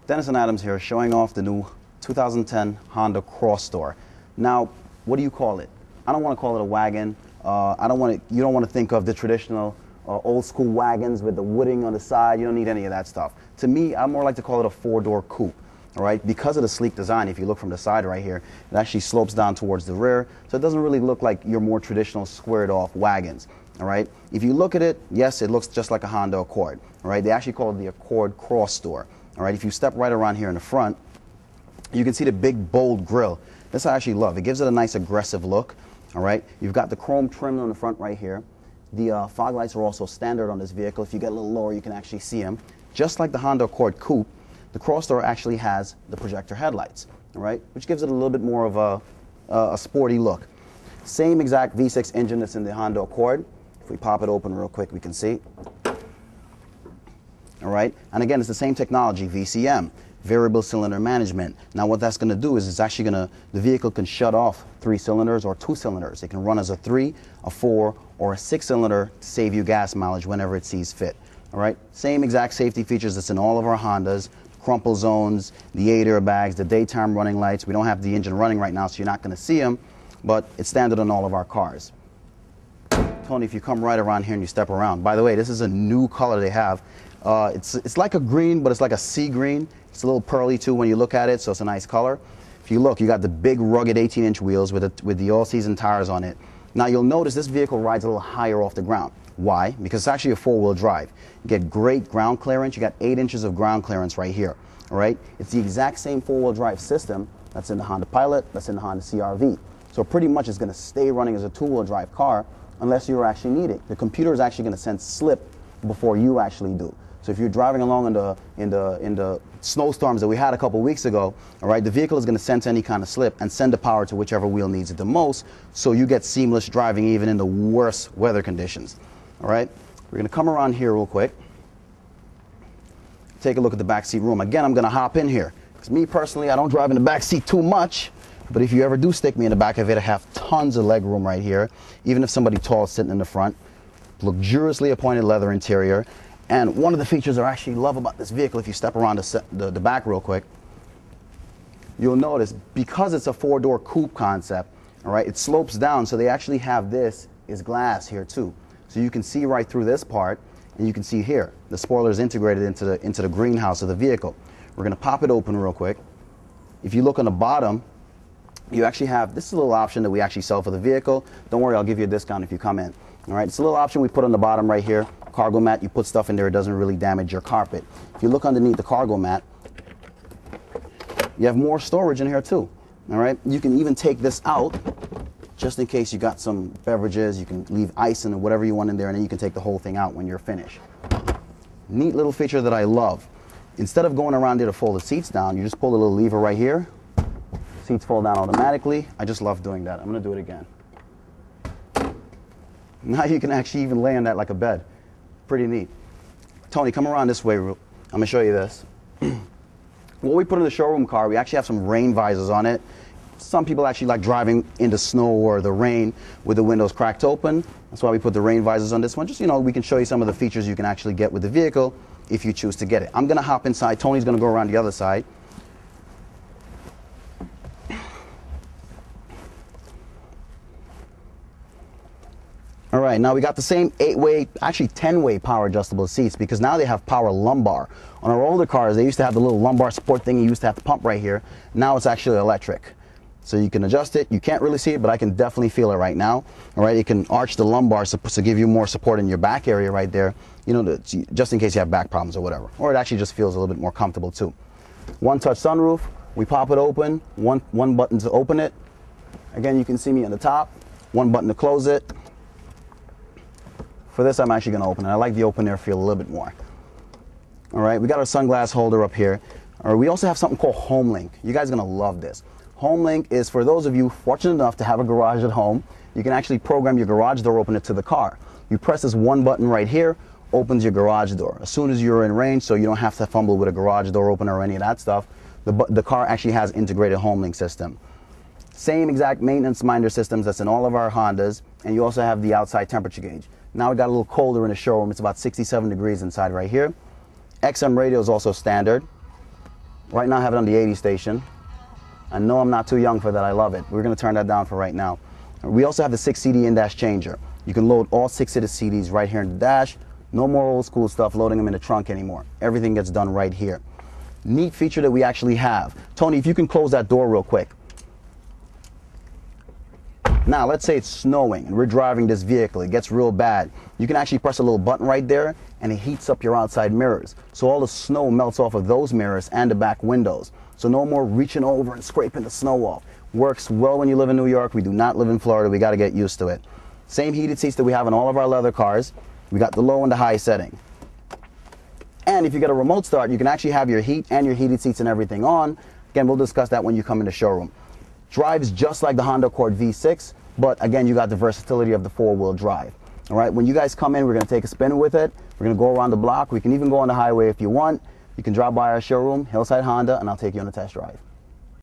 Dennis and Adams here, showing off the new 2010 Honda Crosstour. Now, what do you call it? I don't want to call it a wagon. You don't want to think of the traditional old school wagons with the wooding on the side. You don't need any of that stuff. To me, I more like to call it a four-door coupe. All right, because of the sleek design, if you look from the side right here, it actually slopes down towards the rear, so it doesn't really look like your more traditional squared off wagons. All right, if you look at it, yes, it looks just like a Honda Accord. All right, they actually call it the Accord Crosstour. All right, if you step right around here in the front, you can see the big bold grille. This I actually love. It gives it a nice aggressive look. All right, you've got the chrome trim on the front right here. The fog lights are also standard on this vehicle. If you get a little lower, you can actually see them. Just like the Honda Accord Coupe, the Crosstour actually has the projector headlights, all right, which gives it a little bit more of a sporty look. Same exact V6 engine that's in the Honda Accord. If we pop it open real quick, we can see. All right, and again, it's the same technology, VCM, variable cylinder management. Now what that's going to do is it's actually going to, the vehicle can shut off 3 cylinders or 2 cylinders. It can run as a 3, a 4, or a 6-cylinder to save you gas mileage whenever it sees fit. All right, same exact safety features that's in all of our Hondas. Crumple zones, the 8 airbags, the daytime running lights. We don't have the engine running right now, so you're not going to see them, but it's standard on all of our cars. Tony, if you come right around here and you step around, by the way, this is a new color they have. It's like a green, but it's like a sea green. It's a little pearly too when you look at it, so it's a nice color. If you look, you got the big rugged 18-inch wheels with the all-season tires on it. Now you'll notice this vehicle rides a little higher off the ground. Why? Because it's actually a 4-wheel drive. You get great ground clearance. You got 8 inches of ground clearance right here. All right? It's the exact same 4-wheel drive system that's in the Honda Pilot, that's in the Honda CR-V. So pretty much it's going to stay running as a 2-wheel drive car unless you actually need it. The computer is actually going to sense slip before you actually do. So if you're driving along in the snowstorms that we had a couple weeks ago, all right, the vehicle is going to sense any kind of slip and send the power to whichever wheel needs it the most, so you get seamless driving even in the worst weather conditions. All right, we're going to come around here real quick. Take a look at the backseat room. Again, I'm going to hop in here because me personally, I don't drive in the backseat too much. But if you ever do stick me in the back of it, I have tons of leg room right here. Even if somebody tall is sitting in the front, luxuriously appointed leather interior. And one of the features I actually love about this vehicle, if you step around the back real quick, you'll notice because it's a 4-door coupe concept, all right, it slopes down, so they actually have this is glass here too. So you can see right through this part, and you can see here, the spoiler is integrated into the greenhouse of the vehicle. We're going to pop it open real quick. If you look on the bottom, you actually have, this is a little option that we actually sell for the vehicle. Don't worry, I'll give you a discount if you come in. All right, it's a little option we put on the bottom right here. Cargo mat, you put stuff in there, it doesn't really damage your carpet. If you look underneath the cargo mat, you have more storage in here too. All right, you can even take this out just in case you got some beverages. You can leave ice and whatever you want in there, and then you can take the whole thing out when you're finished. Neat little feature that I love. Instead of going around there to fold the seats down, you just pull the little lever right here. Seats fold down automatically. I just love doing that. I'm going to do it again. Now you can actually even lay on that like a bed. Pretty neat. Tony, come around this way. I'm going to show you this. What we put in the showroom car, we actually have some rain visors on it. Some people actually like driving in the snow or the rain with the windows cracked open. That's why we put the rain visors on this one. Just, you know, we can show you some of the features you can actually get with the vehicle if you choose to get it. I'm going to hop inside. Tony's going to go around the other side. All right, now we got the same 8-way, actually 10-way power adjustable seats, because now they have power lumbar. On our older cars, they used to have the little lumbar support thing. You used to have to pump right here. Now it's actually electric. So you can adjust it. You can't really see it, but I can definitely feel it right now. All right, it can arch the lumbar to give you more support in your back area right there, you know, just in case you have back problems or whatever. Or it actually just feels a little bit more comfortable too. One-touch sunroof. We pop it open. One button to open it. Again, you can see me on the top. One button to close it. For this, I'm actually going to open it. I like the open air feel a little bit more. All right, we got our sunglass holder up here. We also have something called HomeLink. You guys are going to love this. HomeLink is for those of you fortunate enough to have a garage at home. You can actually program your garage door opener to the car. You press this one button right here, opens your garage door. As soon as you're in range, so you don't have to fumble with a garage door opener or any of that stuff, the car actually has integrated HomeLink system. Same exact maintenance minder systems that's in all of our Hondas, and you also have the outside temperature gauge. Now we got a little colder in the showroom. It's about 67 degrees inside right here. XM radio is also standard. Right now I have it on the 80 station. I know I'm not too young for that. I love it. We're going to turn that down for right now. We also have the 6 CD in-dash changer. You can load all 6 of the CDs right here in the dash. No more old school stuff loading them in the trunk anymore. Everything gets done right here. Neat feature that we actually have. Tony, if you can close that door real quick. Now, let's say it's snowing and we're driving this vehicle. It gets real bad. You can actually press a little button right there and it heats up your outside mirrors. So all the snow melts off of those mirrors and the back windows. So no more reaching over and scraping the snow off. Works well when you live in New York. We do not live in Florida. We got to get used to it. Same heated seats that we have in all of our leather cars. We got the low and the high setting. And if you get a remote start, you can actually have your heat and your heated seats and everything on. Again, we'll discuss that when you come in the showroom. Drives just like the Honda Accord V6, but again, you got the versatility of the 4-wheel drive. All right, when you guys come in, we're going to take a spin with it. We're going to go around the block. We can even go on the highway if you want. You can drop by our showroom, Hillside Honda, and I'll take you on a test drive.